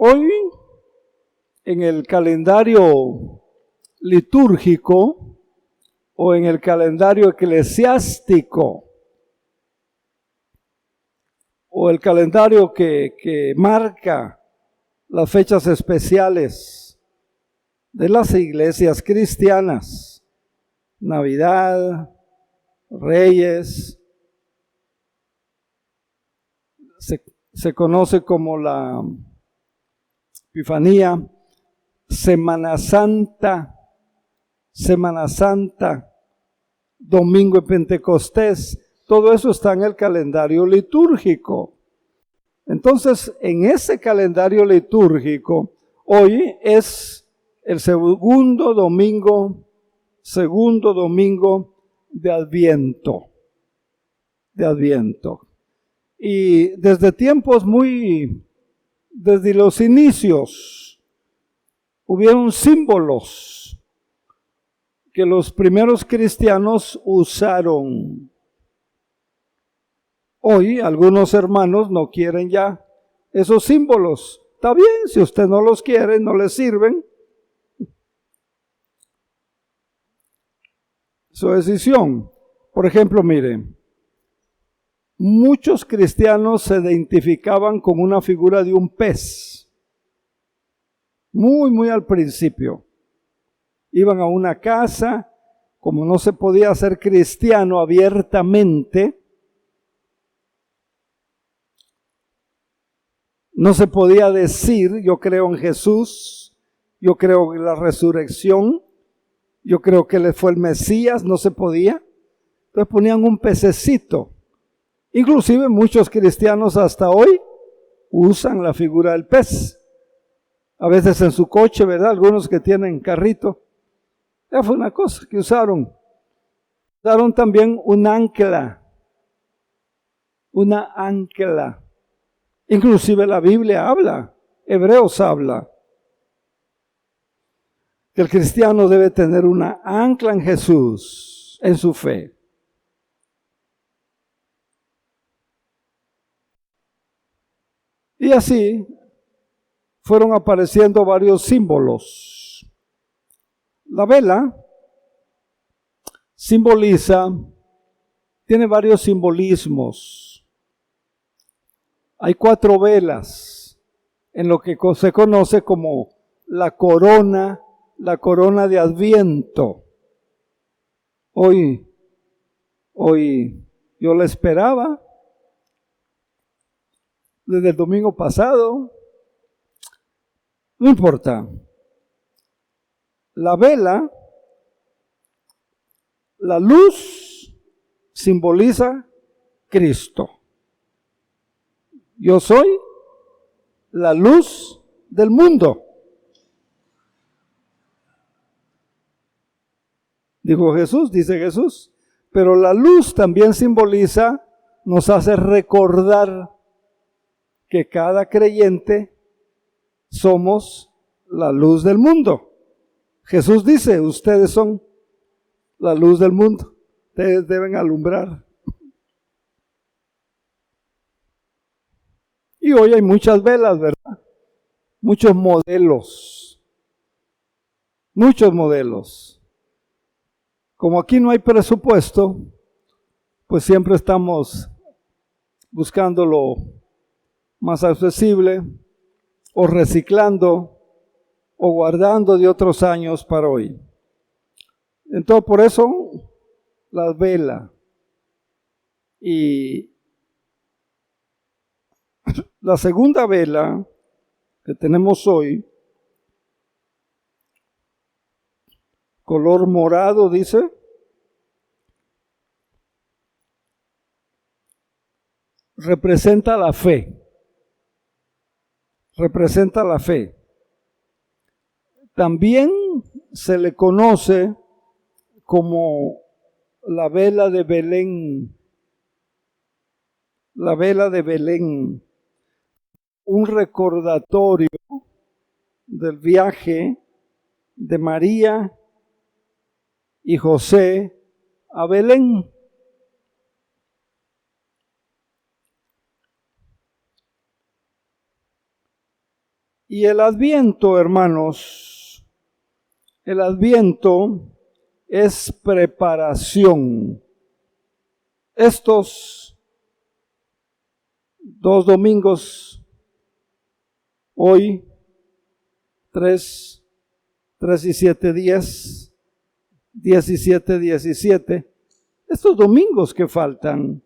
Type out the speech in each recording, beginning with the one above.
Hoy, en el calendario litúrgico o en el calendario eclesiástico o el calendario que marca las fechas especiales de las iglesias cristianas, Navidad, Reyes, se conoce como la Epifanía, Semana Santa, Domingo de Pentecostés, todo eso está en el calendario litúrgico. Entonces, en ese calendario litúrgico, hoy es el segundo domingo de Adviento. Y desde los inicios, hubieron símbolos que los primeros cristianos usaron. Hoy algunos hermanos no quieren ya esos símbolos. Está bien, si usted no los quiere, no les sirven. Su decisión. Por ejemplo, mire, muchos cristianos se identificaban con una figura de un pez. Muy al principio. Iban a una casa, como no se podía ser cristiano abiertamente, no se podía decir, yo creo en Jesús, yo creo en la resurrección, yo creo que Él fue el Mesías, no se podía. Entonces ponían un pececito. Inclusive muchos cristianos hasta hoy usan la figura del pez. A veces en su coche, ¿verdad? Algunos que tienen carrito. Ya fue una cosa que usaron. Usaron también un ancla. Una ancla. Inclusive la Biblia habla, Hebreos habla, que el cristiano debe tener una ancla en Jesús, en su fe. Y así fueron apareciendo varios símbolos. La vela tiene varios simbolismos. Hay 4 velas en lo que se conoce como la corona de Adviento. Hoy yo la esperaba desde el domingo pasado. No importa. La vela, la luz simboliza Cristo. Yo soy la luz del mundo. Dice Jesús. Pero la luz también nos hace recordar que cada creyente somos la luz del mundo. Jesús dice, ustedes son la luz del mundo. Ustedes deben alumbrar. Y hoy hay muchas velas, ¿verdad? Muchos modelos. Como aquí no hay presupuesto, pues siempre estamos buscando lo más accesible, o reciclando, o guardando de otros años para hoy. Entonces, por eso, las velas. Y la segunda vela que tenemos hoy, color morado, dice, representa la fe. También se le conoce como la vela de Belén. La vela de Belén, un recordatorio del viaje de María y José a Belén. Y el Adviento, hermanos, el Adviento es preparación. Estos 2 domingos, hoy, 3 y 7 días, 17, 17, estos domingos que faltan,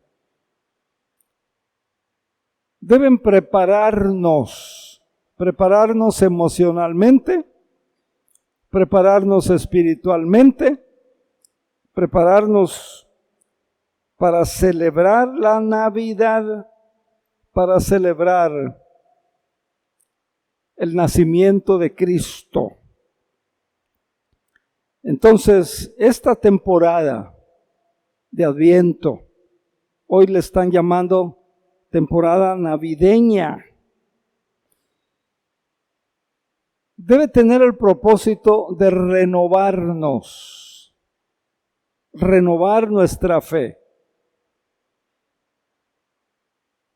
deben prepararnos emocionalmente, prepararnos espiritualmente, prepararnos para celebrar la Navidad, para celebrar el nacimiento de Cristo. Entonces, esta temporada de Adviento, hoy le están llamando temporada navideña, debe tener el propósito de renovarnos, renovar nuestra fe,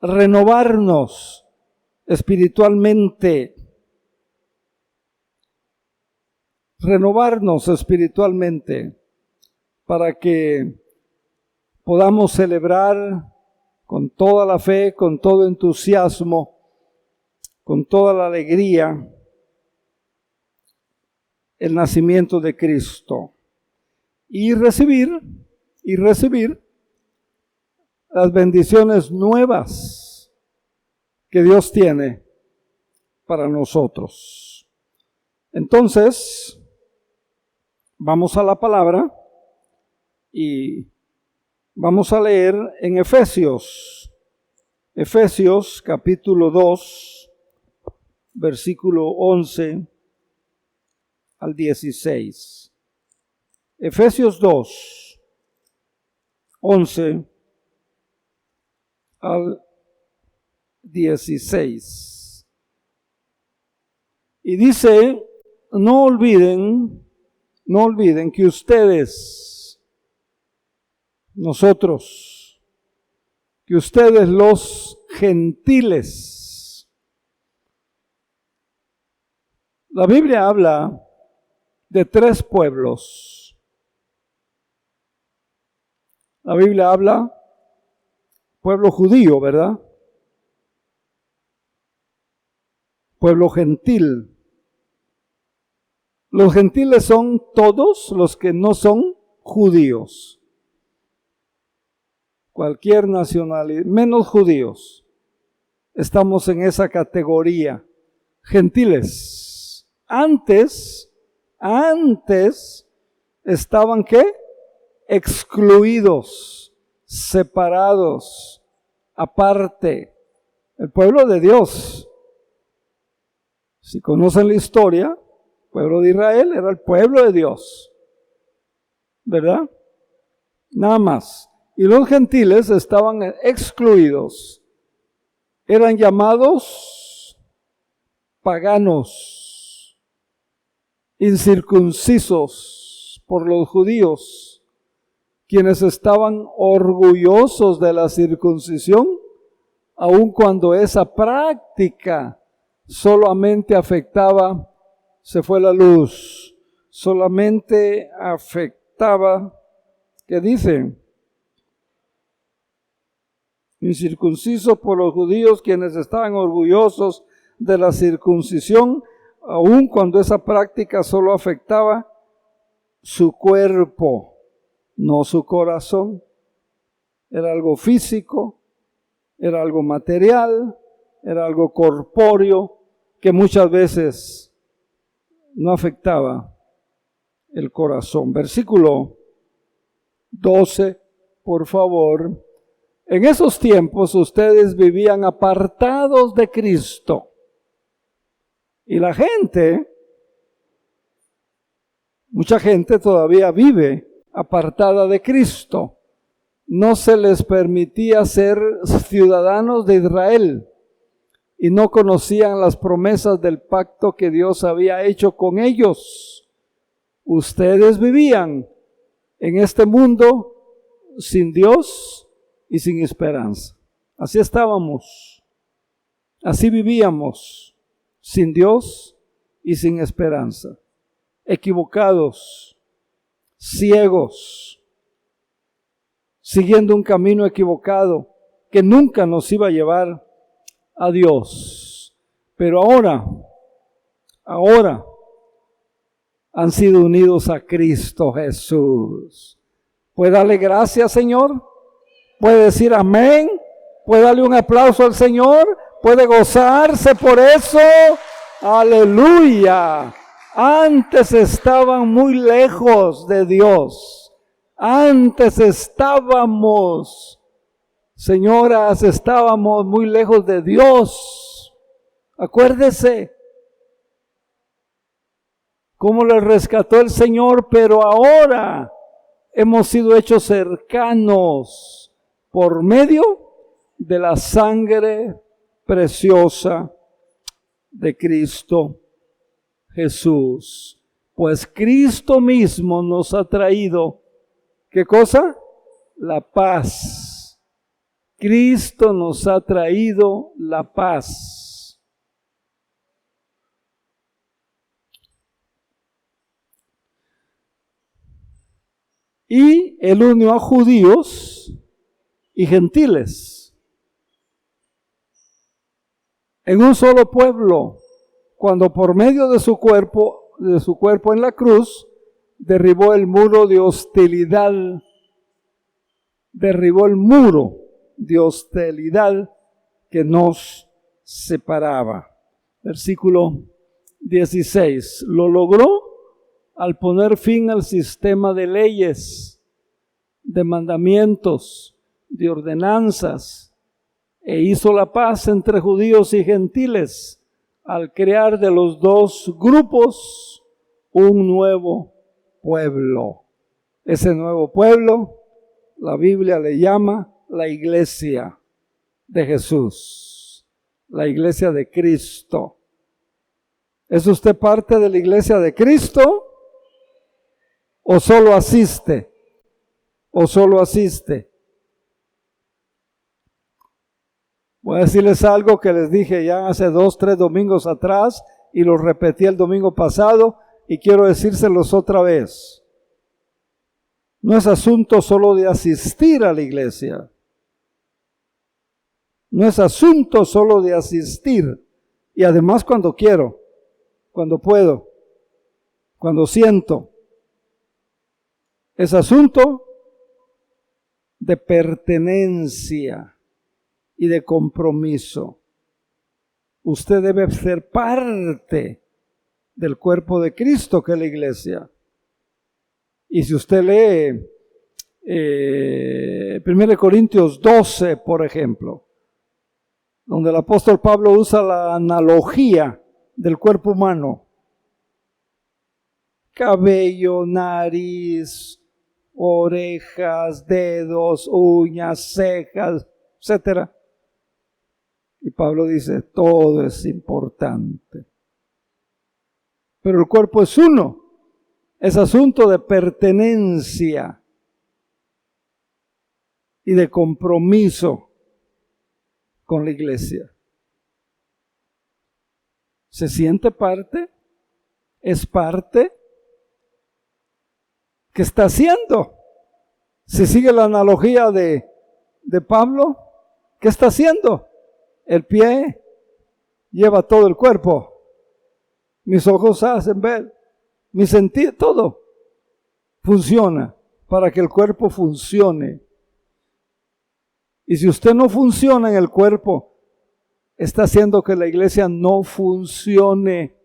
renovarnos espiritualmente, para que podamos celebrar con toda la fe, con todo entusiasmo, con toda la alegría, el nacimiento de Cristo y recibir las bendiciones nuevas que Dios tiene para nosotros. Entonces, vamos a la palabra y vamos a leer en Efesios capítulo 2, versículo 11 al 16. Efesios 2, 11 al 16. Y dice, no olviden que ustedes los gentiles. La Biblia habla de 3 pueblos. La Biblia habla pueblo judío, ¿verdad? Pueblo gentil. Los gentiles son todos los que no son judíos. Cualquier nacionalidad, menos judíos. Estamos en esa categoría. Gentiles. Antes estaban ¿qué? Excluidos, separados, aparte. El pueblo de Dios. Si conocen la historia, el pueblo de Israel era el pueblo de Dios. ¿Verdad? Nada más. Y los gentiles estaban excluidos. Eran llamados paganos, incircuncisos por los judíos, quienes estaban orgullosos de la circuncisión, aun cuando esa práctica solamente afectaba, se fue la luz, solamente afectaba, ¿qué dice? Incircuncisos por los judíos, quienes estaban orgullosos de la circuncisión, aun cuando esa práctica solo afectaba su cuerpo, no su corazón. Era algo físico, era algo material, era algo corpóreo, que muchas veces no afectaba el corazón. Versículo 12, por favor. En esos tiempos ustedes vivían apartados de Cristo. Y la gente, mucha gente todavía vive apartada de Cristo. No se les permitía ser ciudadanos de Israel y no conocían las promesas del pacto que Dios había hecho con ellos. Ustedes vivían en este mundo sin Dios y sin esperanza. Así estábamos, así vivíamos, sin Dios y sin esperanza, equivocados, ciegos, siguiendo un camino equivocado que nunca nos iba a llevar a Dios. Pero ahora han sido unidos a Cristo Jesús. ¿Puede darle gracias, Señor? ¿Puede decir amén? ¿Puede darle un aplauso al Señor? ¿Puede gozarse por eso? ¡Aleluya! Antes estaban muy lejos de Dios. Antes estábamos, señoras, estábamos muy lejos de Dios. Acuérdese cómo les rescató el Señor, pero ahora hemos sido hechos cercanos por medio de la sangre preciosa de Cristo Jesús. Pues Cristo mismo nos ha traído, ¿qué cosa? La paz. Cristo nos ha traído la paz. Y Él unió a judíos y gentiles en un solo pueblo, cuando por medio de su cuerpo en la cruz, derribó el muro de hostilidad, que nos separaba. Versículo 16, lo logró al poner fin al sistema de leyes, de mandamientos, de ordenanzas, e hizo la paz entre judíos y gentiles, al crear de los dos grupos un nuevo pueblo. Ese nuevo pueblo, la Biblia le llama la iglesia de Jesús, la iglesia de Cristo. ¿Es usted parte de la iglesia de Cristo? ¿O solo asiste? Voy a decirles algo que les dije ya hace 2-3 domingos atrás y lo repetí el domingo pasado y quiero decírselos otra vez. No es asunto solo de asistir a la iglesia. No es asunto solo de asistir. Y además cuando quiero, cuando puedo, cuando siento. Es asunto de pertenencia y de compromiso. Usted debe ser parte del cuerpo de Cristo, que es la iglesia. Y si usted lee 1 Corintios 12, por ejemplo, donde el apóstol Pablo usa la analogía del cuerpo humano, cabello, nariz, orejas, dedos, uñas, cejas, etc. Y Pablo dice, todo es importante. Pero el cuerpo es uno. Es asunto de pertenencia y de compromiso con la iglesia. ¿Se siente parte? ¿Es parte? ¿Qué está haciendo? Si sigue la analogía de Pablo, ¿qué está haciendo? El pie lleva todo el cuerpo. Mis ojos hacen ver. Mi sentido, todo funciona para que el cuerpo funcione. Y si usted no funciona en el cuerpo, está haciendo que la iglesia no funcione.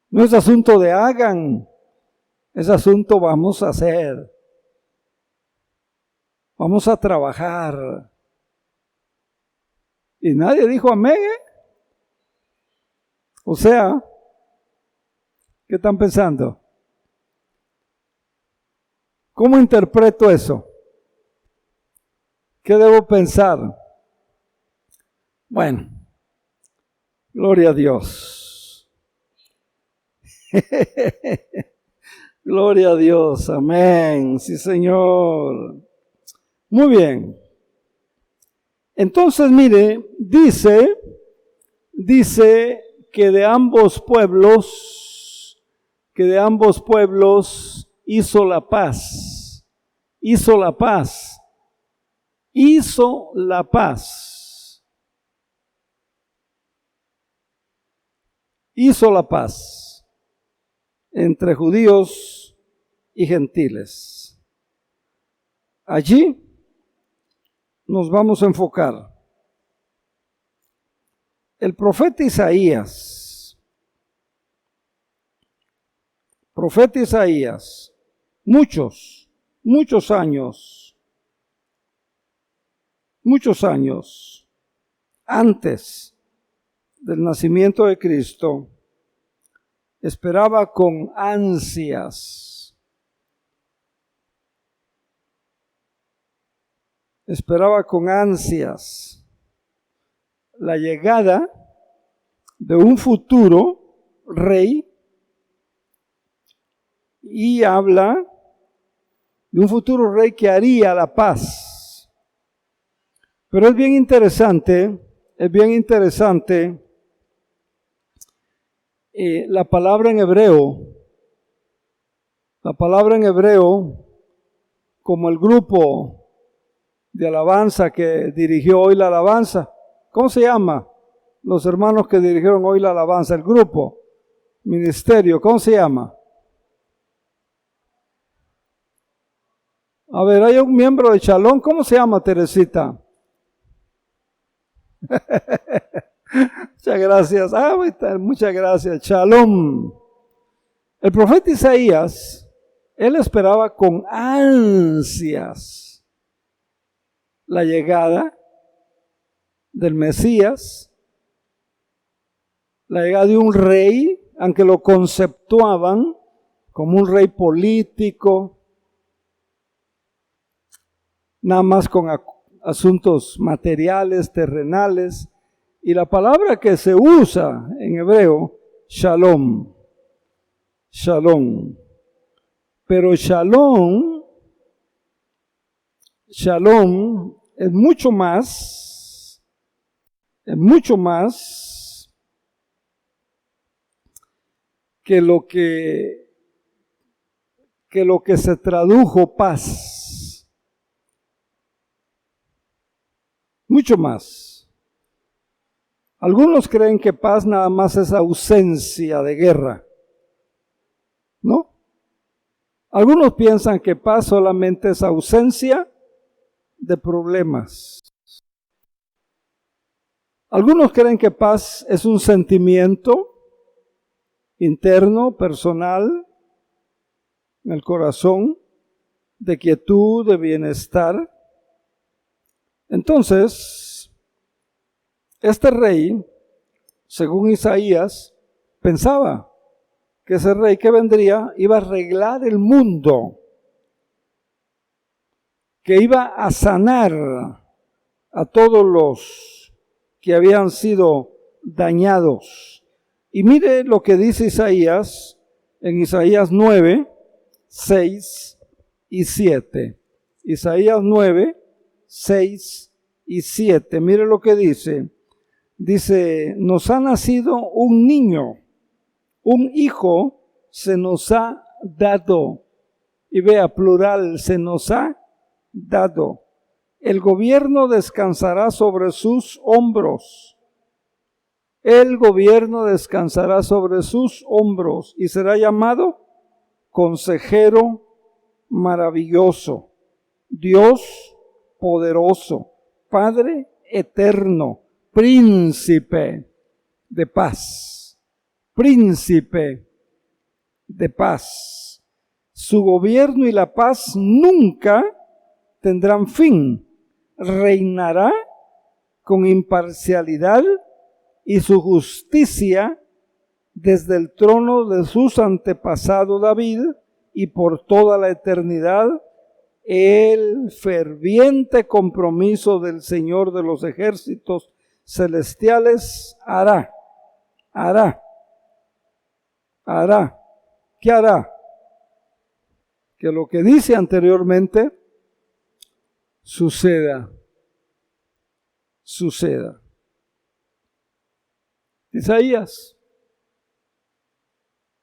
No es asunto de hagan, es asunto vamos a hacer. Vamos a trabajar. Y nadie dijo amén, O sea, ¿qué están pensando? ¿Cómo interpreto eso? ¿Qué debo pensar? Bueno, gloria a Dios. Gloria a Dios, amén. Sí, Señor. Muy bien. Entonces, mire, dice que de ambos pueblos hizo la paz, hizo la paz, hizo la paz, hizo la paz entre judíos y gentiles. Allí nos vamos a enfocar. El profeta Isaías, muchos años antes del nacimiento de Cristo, esperaba con ansias la llegada de un futuro rey, y habla de un futuro rey que haría la paz. Pero es bien interesante la palabra en hebreo, como el grupo de alabanza que dirigió hoy la alabanza. ¿Cómo se llama? Los hermanos que dirigieron hoy la alabanza, el grupo, ministerio, ¿cómo se llama? A ver, hay un miembro de Shalom, ¿cómo se llama, Teresita? Muchas gracias. Muchas gracias. Shalom. El profeta Isaías, él esperaba con ansias la llegada del Mesías, la llegada de un rey, aunque lo conceptuaban como un rey político, nada más con asuntos materiales, terrenales, y la palabra que se usa en hebreo, shalom, shalom. Pero shalom es mucho más que lo que se tradujo paz. Mucho más. Algunos creen que paz nada más es ausencia de guerra, ¿no? Algunos piensan que paz solamente es ausencia de problemas. Algunos creen que paz es un sentimiento interno, personal, en el corazón, de quietud, de bienestar. Entonces, este rey, según Isaías, pensaba que ese rey que vendría iba a arreglar el mundo, que iba a sanar a todos los que habían sido dañados. Y mire lo que dice Isaías en Isaías 9, 6 y 7. Isaías 9, 6 y 7. Mire lo que dice. Dice, nos ha nacido un niño, un hijo se nos ha dado. Y vea, plural, se nos ha dado. El gobierno descansará sobre sus hombros. El gobierno descansará sobre sus hombros y será llamado Consejero Maravilloso, Dios Poderoso, Padre Eterno, Príncipe de Paz. Príncipe de Paz. Su gobierno y la paz nunca tendrán fin. Reinará con imparcialidad y su justicia desde el trono de sus antepasados David y por toda la eternidad. El ferviente compromiso del Señor de los ejércitos celestiales hará. ¿Qué hará? Que lo que dice anteriormente suceda. suceda. Isaías,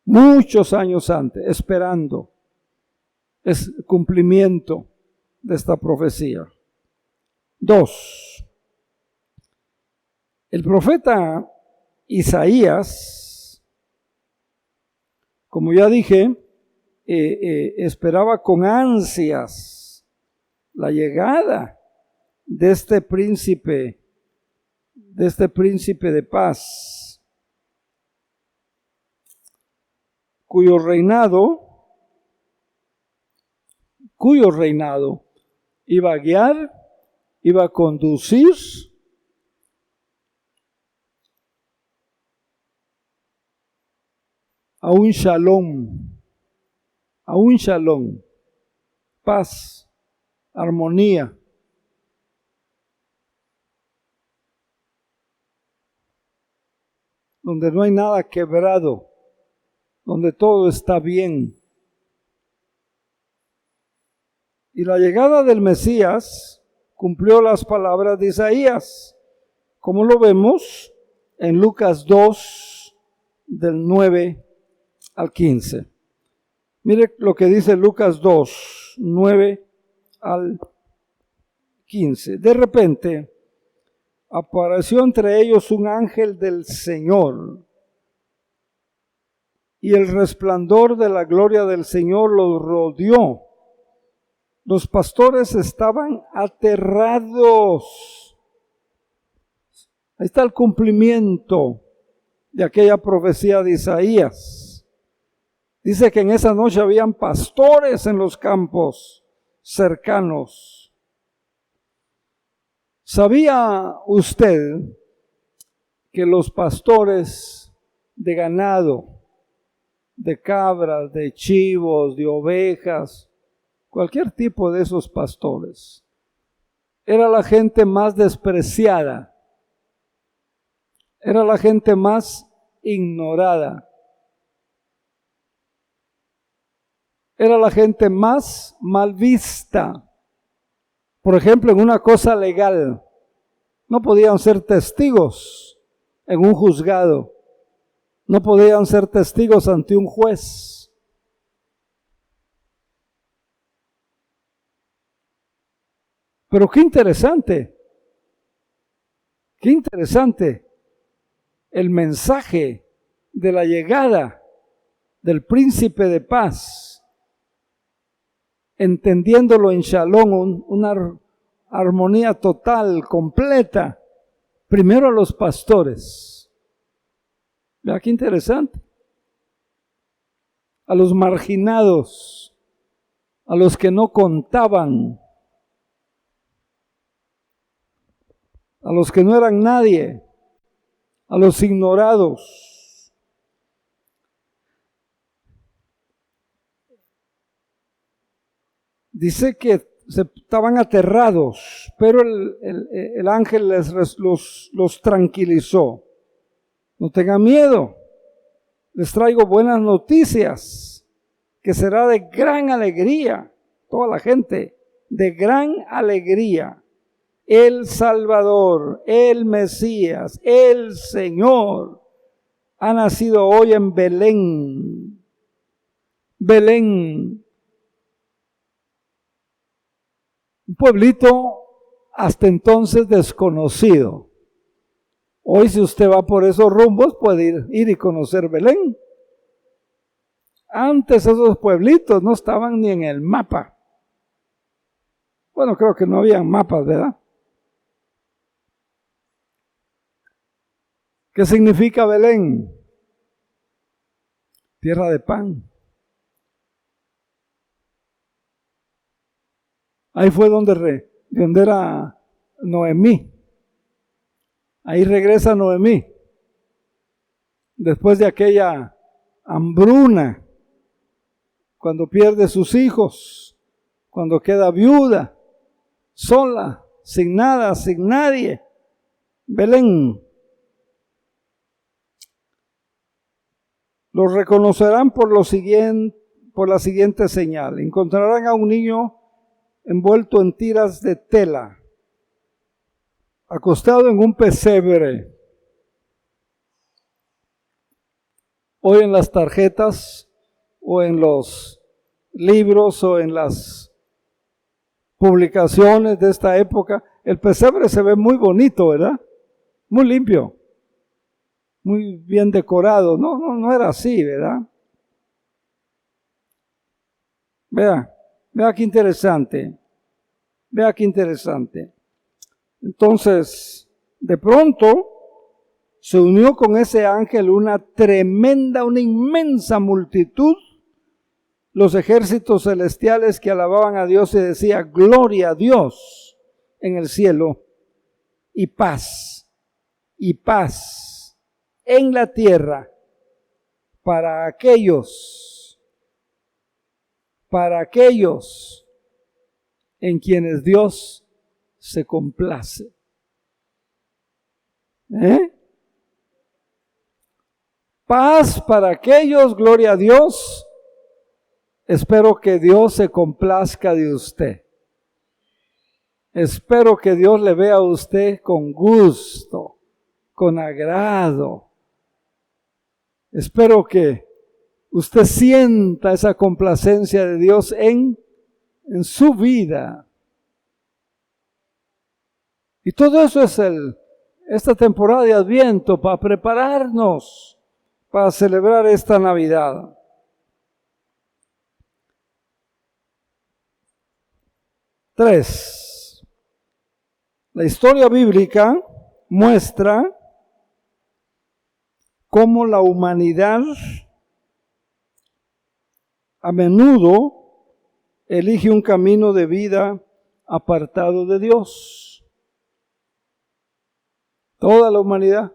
muchos años antes, esperando el cumplimiento de esta profecía. 2. El profeta Isaías, como ya dije, esperaba con ansias la llegada de este príncipe de paz, cuyo reinado iba a guiar, iba a conducir a un shalom, paz, armonía. Donde no hay nada quebrado, donde todo está bien. Y la llegada del Mesías cumplió las palabras de Isaías, como lo vemos en Lucas 2, del 9 al 15. Mire lo que dice Lucas 2, 9 al 15. De repente apareció entre ellos un ángel del Señor, y el resplandor de la gloria del Señor los rodeó. Los pastores estaban aterrados. Ahí está el cumplimiento de aquella profecía de Isaías. Dice que en esa noche habían pastores en los campos cercanos. ¿Sabía usted que los pastores de ganado, de cabras, de chivos, de ovejas, cualquier tipo de esos pastores, era la gente más despreciada, era la gente más ignorada, era la gente más mal vista? Por ejemplo, en una cosa legal, no podían ser testigos en un juzgado, no podían ser testigos ante un juez. Pero qué interesante el mensaje de la llegada del príncipe de paz, entendiéndolo en Shalom, una armonía total, completa, primero a los pastores. Vea qué interesante. A los marginados, a los que no contaban, a los que no eran nadie, a los ignorados. Dice que estaban aterrados, pero el ángel los tranquilizó. No tengan miedo, les traigo buenas noticias, que será de gran alegría, toda la gente, de gran alegría. El Salvador, el Mesías, el Señor, ha nacido hoy en Belén. Belén, un pueblito hasta entonces desconocido. Hoy, si usted va por esos rumbos, puede ir y conocer Belén. Antes esos pueblitos no estaban ni en el mapa. Bueno, creo que no habían mapas, ¿verdad? ¿Qué significa Belén? Tierra de pan. Ahí fue donde era Noemí. Ahí regresa Noemí. Después de aquella hambruna, cuando pierde sus hijos, cuando queda viuda, sola, sin nada, sin nadie. Belén. Los reconocerán por la siguiente señal. Encontrarán a un niño envuelto en tiras de tela, acostado en un pesebre. Hoy en las tarjetas o en los libros o en las publicaciones de esta época, el pesebre se ve muy bonito, ¿verdad? Muy limpio, muy bien decorado. No era así, ¿verdad? Vea qué interesante. Vea qué interesante. Entonces, de pronto se unió con ese ángel una inmensa multitud, los ejércitos celestiales que alababan a Dios y decía, gloria a Dios en el cielo y paz en la tierra para aquellos en quienes Dios se complace. Paz para aquellos, gloria a Dios. Espero que Dios se complazca de usted. Espero que Dios le vea a usted con gusto, con agrado. Espero que usted sienta esa complacencia de Dios en su vida. Y todo eso es esta temporada de Adviento para prepararnos para celebrar esta Navidad. Tres, la historia bíblica muestra cómo la humanidad a menudo elige un camino de vida apartado de Dios. Toda la humanidad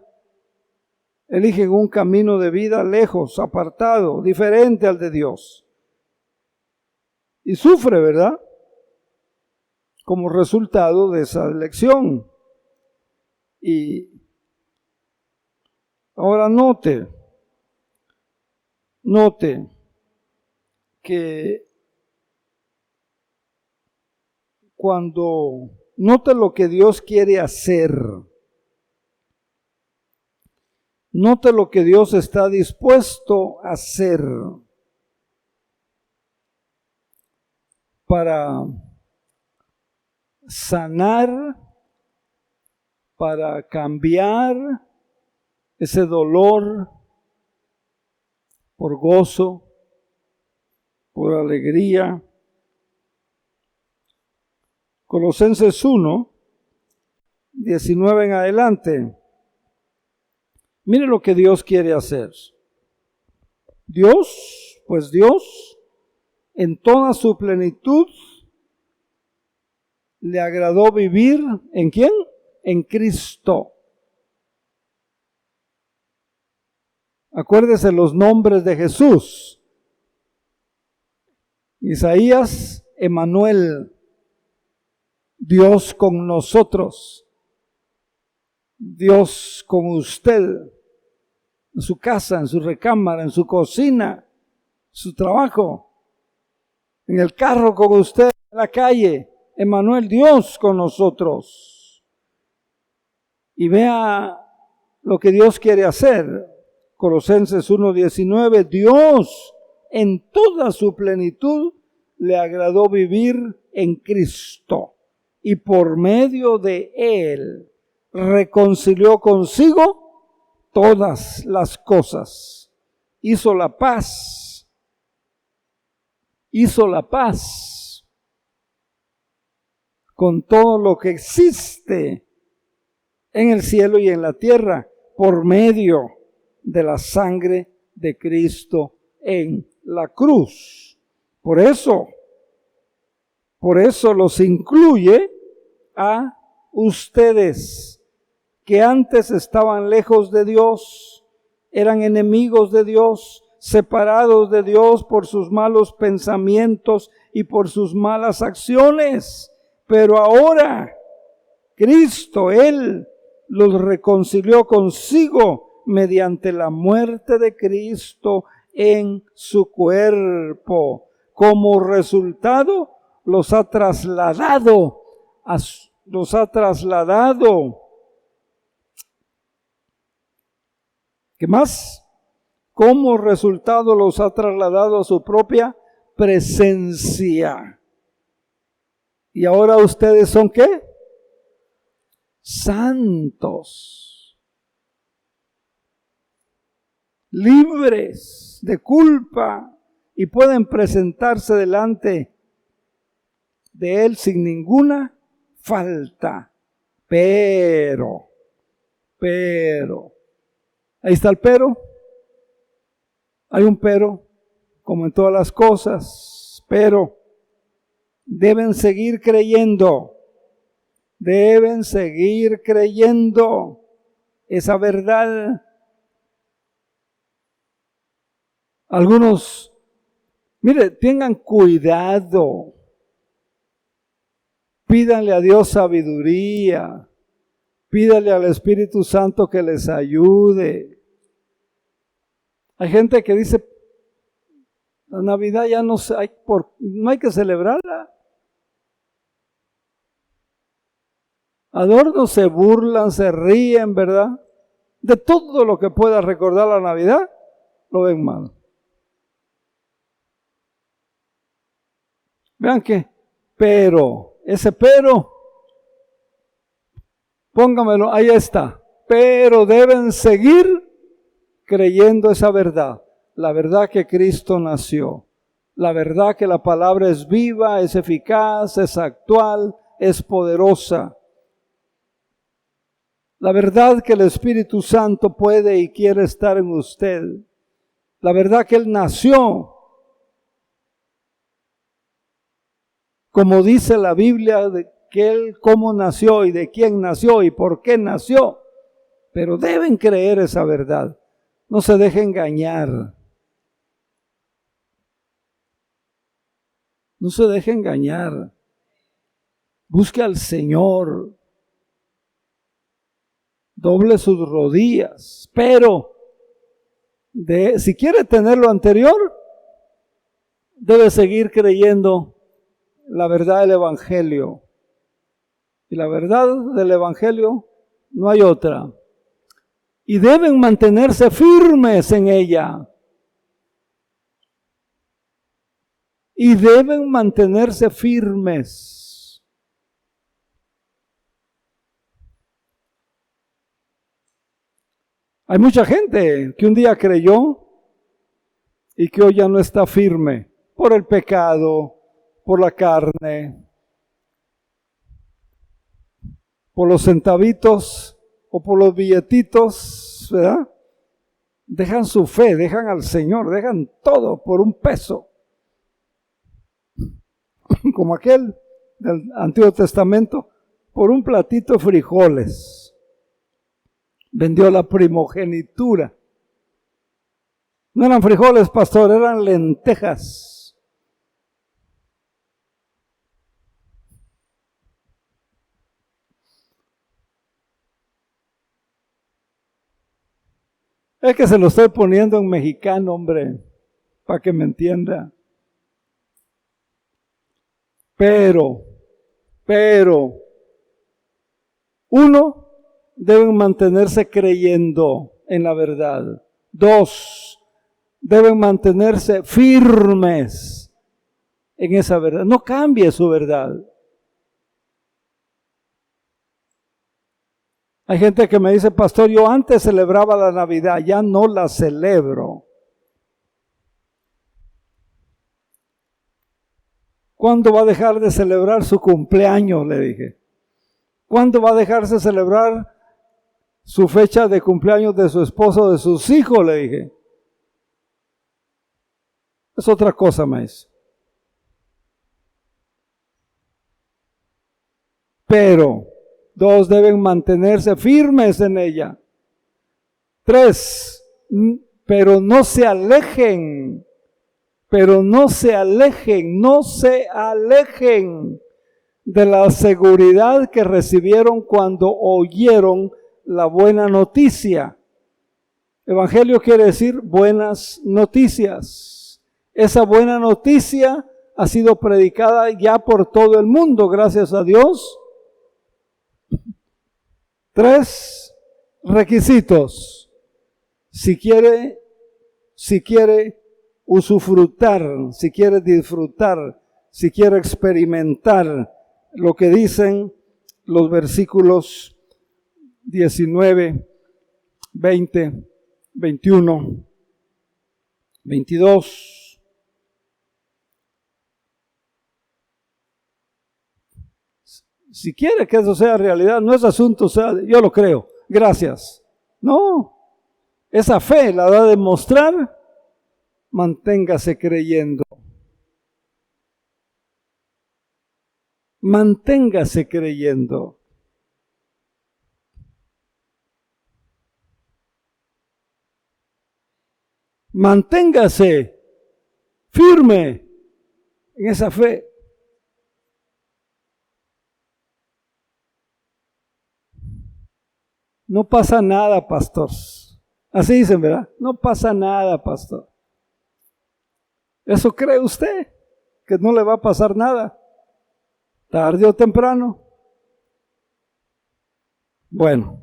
elige un camino de vida lejos, apartado, diferente al de Dios. Y sufre, ¿verdad? Como resultado de esa elección. Y ahora note que note lo que Dios quiere hacer, note lo que Dios está dispuesto a hacer para sanar, para cambiar ese dolor por gozo, por alegría. Colosenses 1, 19 en adelante. Mire lo que Dios quiere hacer. Dios, en toda su plenitud, le agradó vivir, ¿en quién? En Cristo. Acuérdese los nombres de Jesús. Isaías, Emmanuel, Dios con nosotros, Dios con usted, en su casa, en su recámara, en su cocina, en su trabajo, en el carro con usted, en la calle, Emmanuel, Dios con nosotros. Y vea lo que Dios quiere hacer. Colosenses 1:19, Dios en toda su plenitud le agradó vivir en Cristo y por medio de Él reconcilió consigo todas las cosas. Hizo la paz con todo lo que existe en el cielo y en la tierra por medio de la sangre de Cristo en la cruz. Por eso los incluye a ustedes que antes estaban lejos de Dios, eran enemigos de Dios, separados de Dios por sus malos pensamientos y por sus malas acciones. Pero ahora Cristo, Él los reconcilió consigo mediante la muerte de Cristo en su cuerpo. Como resultado, los ha trasladado ¿Qué más? Como resultado los ha trasladado a su propia presencia. Y ahora ustedes son ¿qué? Santos, libres de culpa y pueden presentarse delante de Él sin ninguna falta. Pero, ahí está el pero. Hay un pero, como en todas las cosas, pero deben seguir creyendo. Deben seguir creyendo esa verdad. Algunos, mire, tengan cuidado. Pídanle a Dios sabiduría. Pídale al Espíritu Santo que les ayude. Hay gente que dice, la Navidad ya no hay que celebrarla. Adornos, se burlan, se ríen, ¿verdad? De todo lo que pueda recordar la Navidad, lo ven mal. Vean que, pero, ese pero, póngamelo, ahí está. Pero deben seguir creyendo esa verdad. La verdad que Cristo nació. La verdad que la palabra es viva, es eficaz, es actual, es poderosa. La verdad que el Espíritu Santo puede y quiere estar en usted. La verdad que Él nació. Como dice la Biblia, de que Él cómo nació y de quién nació y por qué nació. Pero deben creer esa verdad. No se deje engañar. No se deje engañar. Busque al Señor. Doble sus rodillas. Pero, si quiere tener lo anterior, debe seguir creyendo la verdad del Evangelio. Y la verdad del Evangelio no hay otra. Y deben mantenerse firmes en ella. Y deben mantenerse firmes. Hay mucha gente que un día creyó y que hoy ya no está firme por el pecado, por la carne, por los centavitos o por los billetitos, ¿verdad? Dejan su fe, dejan al Señor, dejan todo por un peso. Como aquel del Antiguo Testamento, por un platito de frijoles. Vendió la primogenitura. No eran frijoles, pastor, eran lentejas. Es que se lo estoy poniendo en mexicano, hombre, para que me entienda. Pero, uno, deben mantenerse creyendo en la verdad. 2, deben mantenerse firmes en esa verdad. No cambie su verdad. Hay gente que me dice, pastor, yo antes celebraba la Navidad, ya no la celebro. ¿Cuándo va a dejar de celebrar su cumpleaños? Le dije. ¿Cuándo va a dejarse de celebrar su fecha de cumpleaños de su esposo, de sus hijos? Le dije. Es otra cosa, maestro. Pero 2, deben mantenerse firmes en ella. 3, pero no se alejen. Pero no se alejen de la seguridad que recibieron cuando oyeron la buena noticia. Evangelio quiere decir buenas noticias. Esa buena noticia ha sido predicada ya por todo el mundo, gracias a Dios. 3 requisitos. si quiere usufructar, si quiere disfrutar, si quiere experimentar lo que dicen los versículos 19, 20, 21, 22. Si quiere que eso sea realidad, no es asunto, yo lo creo, gracias. No, esa fe la da a demostrar, manténgase creyendo. Manténgase creyendo. Manténgase firme en esa fe. No pasa nada, pastor. Así dicen, ¿verdad? No pasa nada, pastor. ¿Eso cree usted? Que no le va a pasar nada. Tarde o temprano. Bueno.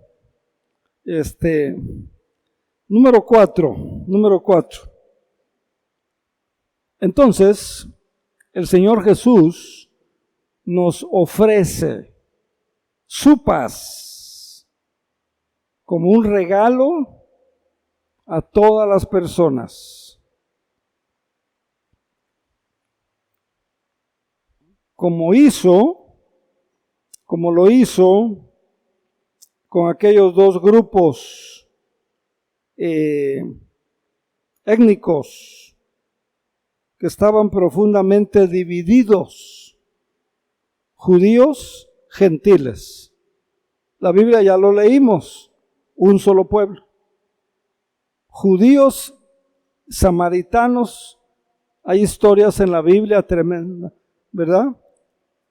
Número 4. Entonces, el Señor Jesús nos ofrece su paz como un regalo a todas las personas. Como lo hizo con aquellos dos grupos étnicos que estaban profundamente divididos, judíos, gentiles. La Biblia ya lo leímos, un solo pueblo. Judíos, samaritanos, hay historias en la Biblia tremendas, ¿verdad?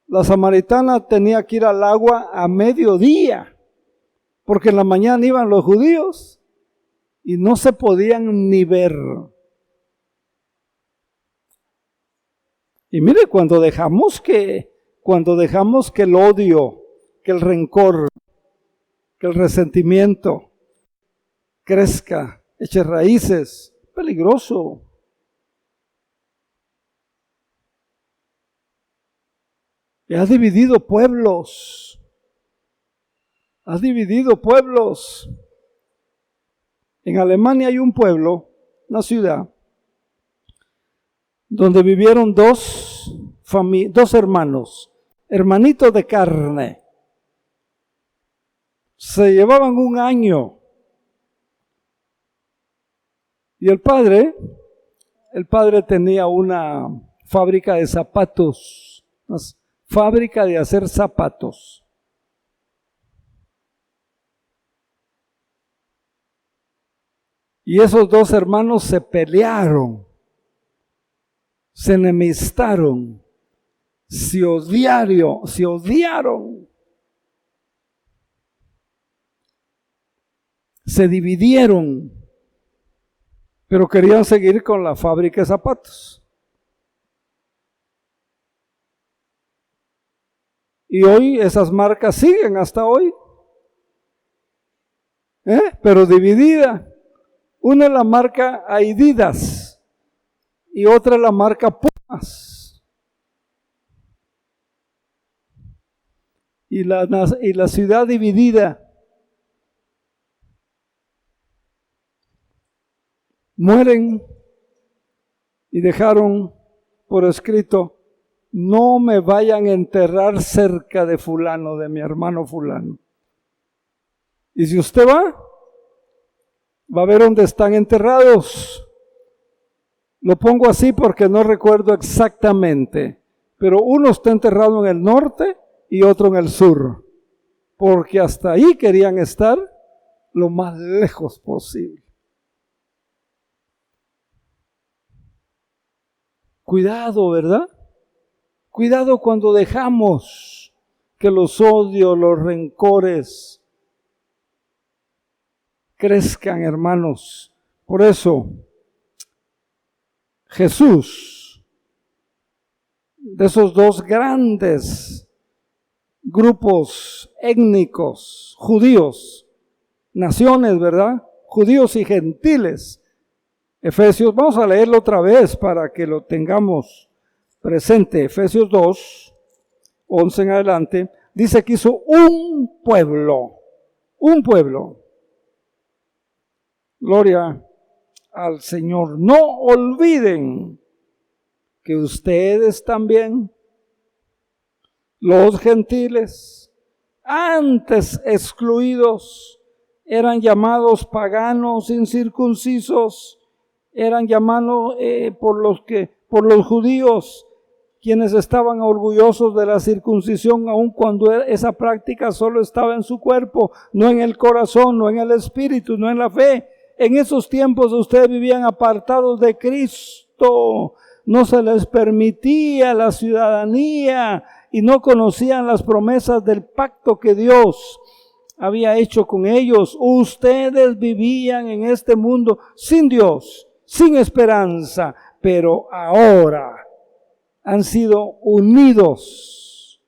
La samaritana tenía que ir al agua a mediodía, porque en la mañana iban los judíos y no se podían ni ver. Y mire, cuando dejamos que el odio, que el rencor, que el resentimiento crezca, eche raíces, peligroso. Y has dividido pueblos. En Alemania hay un pueblo, una ciudad, donde vivieron dos hermanos, hermanitos de carne. Se llevaban un año. Y el padre tenía una fábrica de zapatos, una fábrica de hacer zapatos. Y esos dos hermanos se pelearon, se enemistaron, se odiaron, se dividieron, pero querían seguir con la fábrica de zapatos. Y hoy esas marcas siguen hasta hoy, pero dividida. Una es la marca Adidas y otra es la marca Pumas. Y la ciudad dividida. Mueren y dejaron por escrito: no me vayan a enterrar cerca de fulano, de mi hermano fulano. Y si usted va a ver dónde están enterrados. Lo pongo así porque no recuerdo exactamente, pero uno está enterrado en el norte y otro en el sur, porque hasta ahí querían estar lo más lejos posible. Cuidado, ¿verdad? Cuidado cuando dejamos que los odios, los rencores crezcan, hermanos. Por eso, Jesús, de esos dos grandes grupos étnicos, judíos, naciones, ¿verdad? judíos y gentiles. Efesios, vamos a leerlo otra vez para que lo tengamos presente. Efesios 2, 11 en adelante, dice que hizo un pueblo. Gloria al Señor. No olviden que ustedes también, los gentiles, antes excluidos, eran llamados paganos, incircuncisos, eran llamados por los judíos, quienes estaban orgullosos de la circuncisión, aun cuando esa práctica solo estaba en su cuerpo, no en el corazón, no en el espíritu, no en la fe. En esos tiempos ustedes vivían apartados de Cristo, no se les permitía la ciudadanía y no conocían las promesas del pacto que Dios había hecho con ellos. Ustedes vivían en este mundo sin Dios, sin esperanza, pero ahora han sido unidos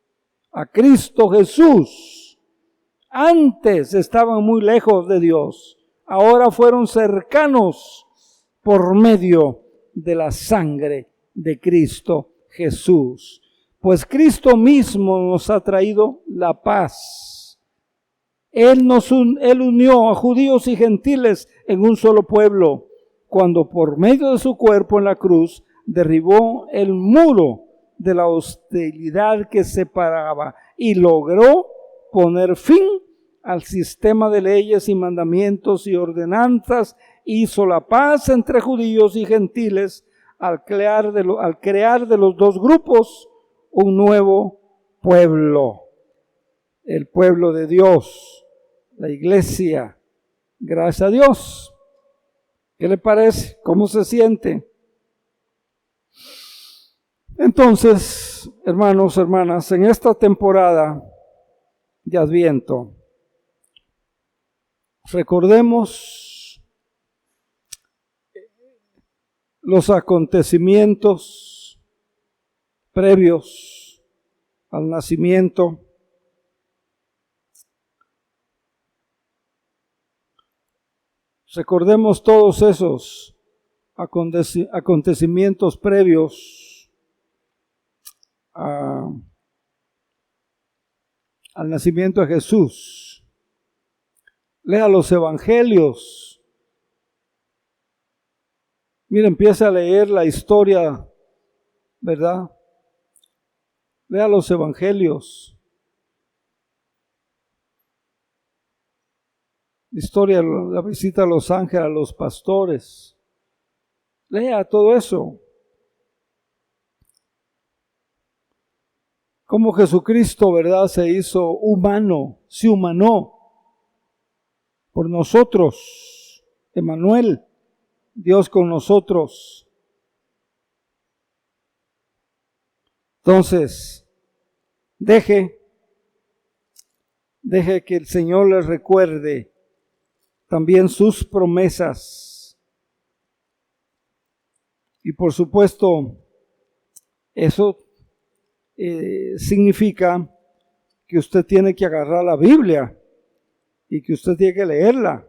a Cristo Jesús. Antes estaban muy lejos de Dios, ahora fueron cercanos por medio de la sangre de Cristo Jesús. Pues Cristo mismo nos ha traído la paz. Él unió a judíos y gentiles en un solo pueblo, cuando por medio de su cuerpo en la cruz derribó el muro de la hostilidad que separaba y logró poner fin al sistema de leyes y mandamientos y ordenanzas. Hizo la paz entre judíos y gentiles al crear de los dos grupos un nuevo pueblo, el pueblo de Dios, la iglesia. Gracias a Dios. ¿Qué le parece? ¿Cómo se siente? Entonces, hermanos, hermanas, en esta temporada de Adviento, recordemos los acontecimientos previos al nacimiento. Recordemos todos esos acontecimientos previos al nacimiento de Jesús. Lea los evangelios. Mira, empieza a leer la historia, ¿verdad? Lea los evangelios. La historia, la visita a los ángeles, a los pastores. Lea todo eso. Cómo Jesucristo, ¿verdad?, se hizo humano, se humanó por nosotros. Emmanuel, Dios con nosotros. Entonces, deje que el Señor les recuerde también sus promesas. Y por supuesto, eso significa que usted tiene que agarrar la Biblia y que usted tiene que leerla.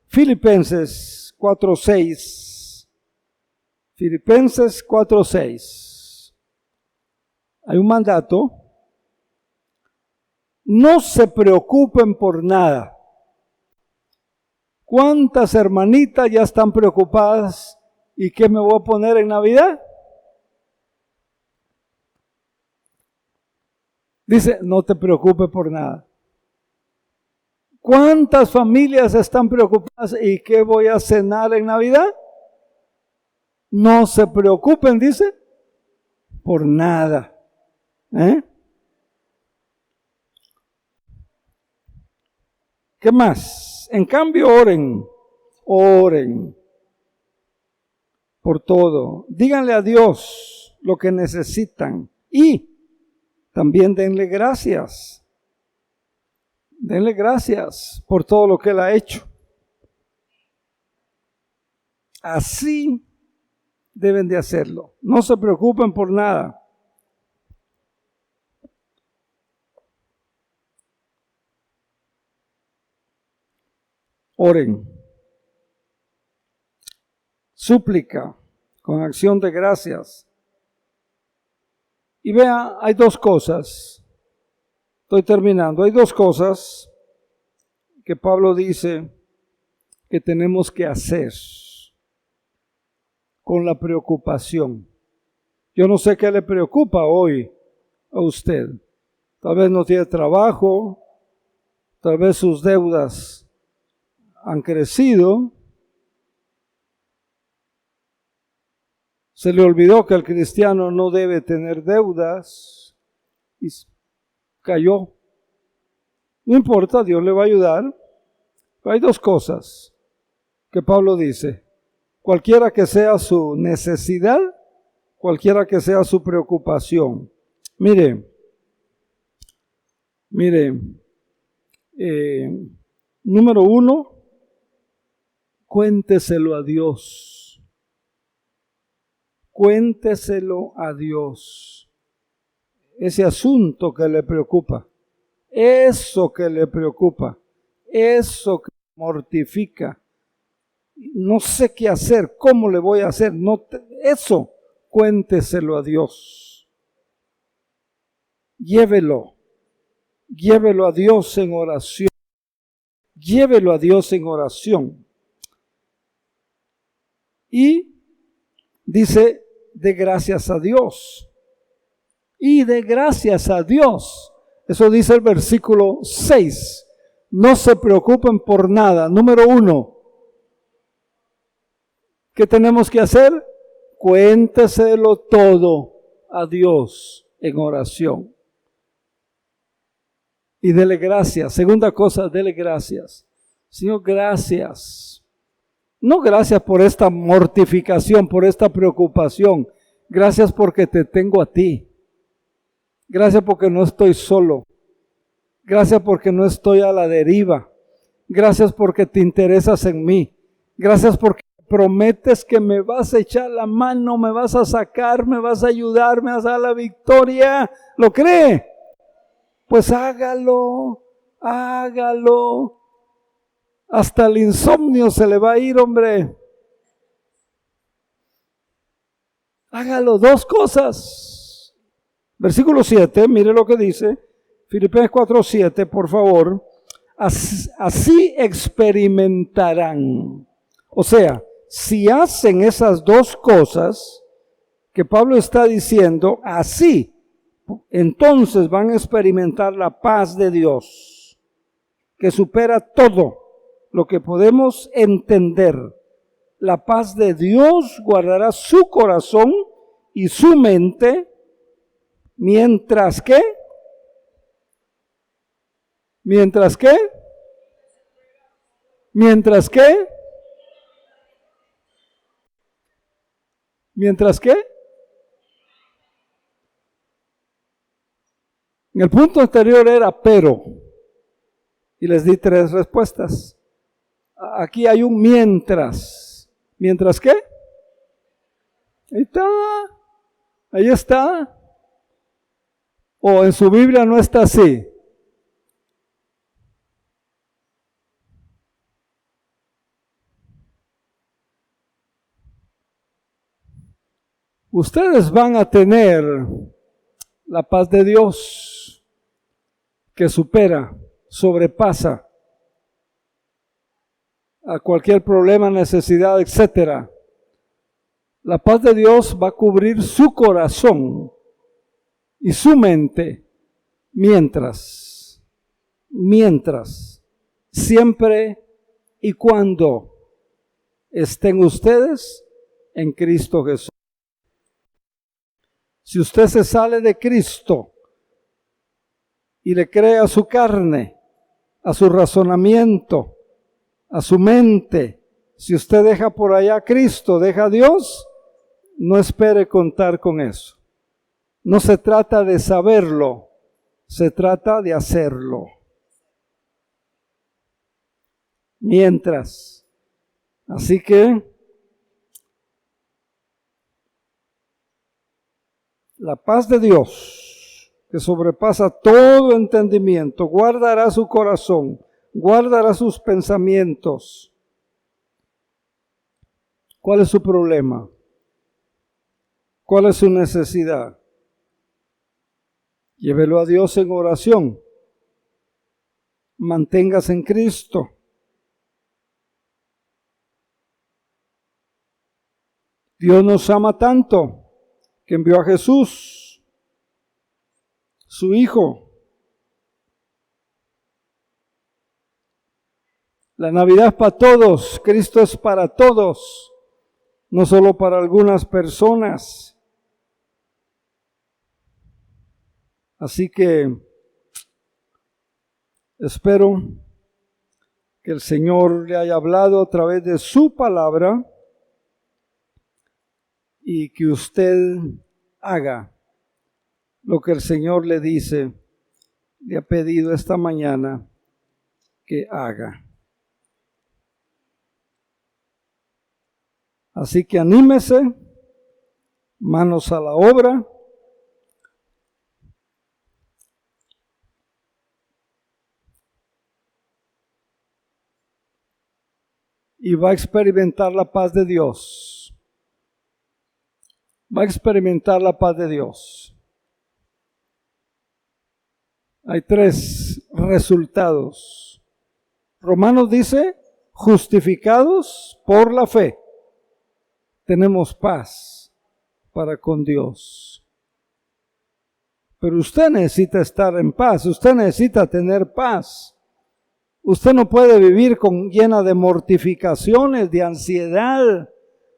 Filipenses 4:6. Filipenses 4:6. Hay un mandato. No se preocupen por nada. ¿Cuántas hermanitas ya están preocupadas? ¿Y qué me voy a poner en Navidad? Dice, no te preocupes por nada. ¿Cuántas familias están preocupadas? ¿Y qué voy a cenar en Navidad? No se preocupen, dice, por nada. ¿Qué más? En cambio, oren por todo. Díganle a Dios lo que necesitan y también denle gracias. Denle gracias por todo lo que Él ha hecho. Así deben de hacerlo. No se preocupen por nada. Oren. súplica, con acción de gracias. Y vea, hay dos cosas, estoy terminando, hay dos cosas que Pablo dice que tenemos que hacer con la preocupación. Yo no sé qué le preocupa hoy a usted. Tal vez no tiene trabajo, tal vez sus deudas han crecido. Se le olvidó que el cristiano no debe tener deudas y cayó. No importa, Dios le va a ayudar. Pero hay dos cosas que Pablo dice. Cualquiera que sea su necesidad, cualquiera que sea su preocupación. Mire, número uno, cuénteselo a Dios. Cuénteselo a Dios. Ese asunto que le preocupa, eso que le preocupa, eso que mortifica. No sé qué hacer, cómo le voy a hacer. Eso, cuénteselo a Dios. Llévelo a Dios en oración. Llévelo a Dios en oración. Y dice, de gracias a Dios. Y de gracias a Dios. Eso dice el versículo 6. No se preocupen por nada. Número 1. ¿Qué tenemos que hacer? Cuénteselo todo a Dios en oración. Y dele gracias. Segunda cosa, dele gracias. Señor, gracias. No gracias por esta mortificación, por esta preocupación. Gracias porque te tengo a ti. Gracias porque no estoy solo. Gracias porque no estoy a la deriva. Gracias porque te interesas en mí. Gracias porque prometes que me vas a echar la mano, me vas a sacar, me vas a ayudar, me vas a dar la victoria. ¿Lo cree? Pues hágalo, hágalo. Hasta el insomnio se le va a ir, hombre. Hágalo, dos cosas. Versículo 7, mire lo que dice. Filipenses 4:7, por favor. Así experimentarán. O sea, si hacen esas dos cosas que Pablo está diciendo, así, entonces van a experimentar la paz de Dios, que supera todo lo que podemos entender. La paz de Dios guardará su corazón y su mente, mientras que, mientras que en el punto anterior era pero, y les di 3 respuestas. Aquí hay un mientras. ¿Mientras qué? Ahí está. O en su Biblia no está así. Ustedes van a tener la paz de Dios que supera, sobrepasa a cualquier problema, necesidad, etcétera. La paz de Dios va a cubrir su corazón y su mente mientras, siempre y cuando estén ustedes en Cristo Jesús. Si usted se sale de Cristo y le cree a su carne, a su razonamiento, a su mente, si usted deja por allá a Cristo, deja a Dios, no espere contar con eso. No se trata de saberlo, se trata de hacerlo. Mientras. Así que la paz de Dios, que sobrepasa todo entendimiento, guardará su corazón, guardará sus pensamientos. ¿Cuál es su problema? ¿Cuál es su necesidad? Llévelo a Dios en oración. Manténgase en Cristo. Dios nos ama tanto que envió a Jesús, su Hijo. La Navidad es para todos, Cristo es para todos, no solo para algunas personas. Así que espero que el Señor le haya hablado a través de su palabra y que usted haga lo que el Señor le dice, le ha pedido esta mañana que haga. Así que anímese, manos a la obra. Y va a experimentar la paz de Dios. Va a experimentar la paz de Dios. Hay 3 resultados. Romanos dice, justificados por la fe, tenemos paz para con Dios. Pero usted necesita estar en paz, usted necesita tener paz. Usted no puede vivir llena de mortificaciones, de ansiedad,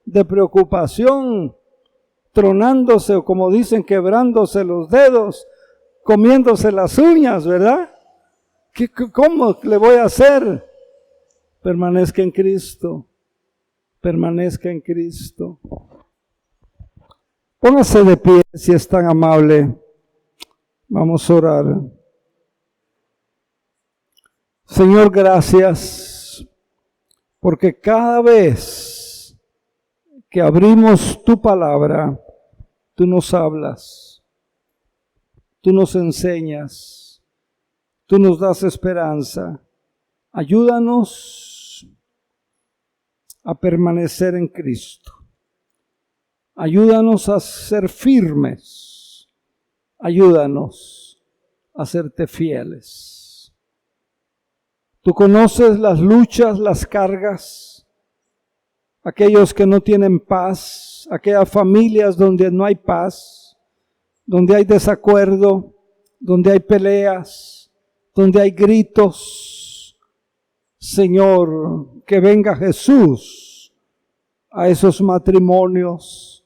de preocupación, tronándose o como dicen, quebrándose los dedos, comiéndose las uñas, ¿verdad? ¿Cómo le voy a hacer? Permanezca en Cristo, permanezca en Cristo. Póngase de pie si es tan amable. Vamos a orar. Señor, gracias, porque cada vez que abrimos tu palabra, tú nos hablas, tú nos enseñas, tú nos das esperanza. Ayúdanos a permanecer en Cristo. Ayúdanos a ser firmes. Ayúdanos a serte fieles. Tú conoces las luchas, las cargas, aquellos que no tienen paz, aquellas familias donde no hay paz, donde hay desacuerdo, donde hay peleas, donde hay gritos. Señor, que venga Jesús a esos matrimonios,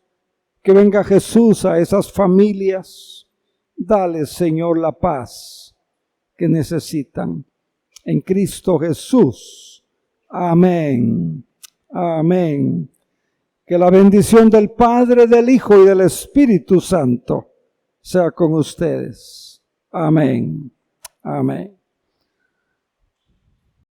que venga Jesús a esas familias. Dale, Señor, la paz que necesitan. En Cristo Jesús. Amén. Amén. Que la bendición del Padre, del Hijo y del Espíritu Santo sea con ustedes. Amén. Amén.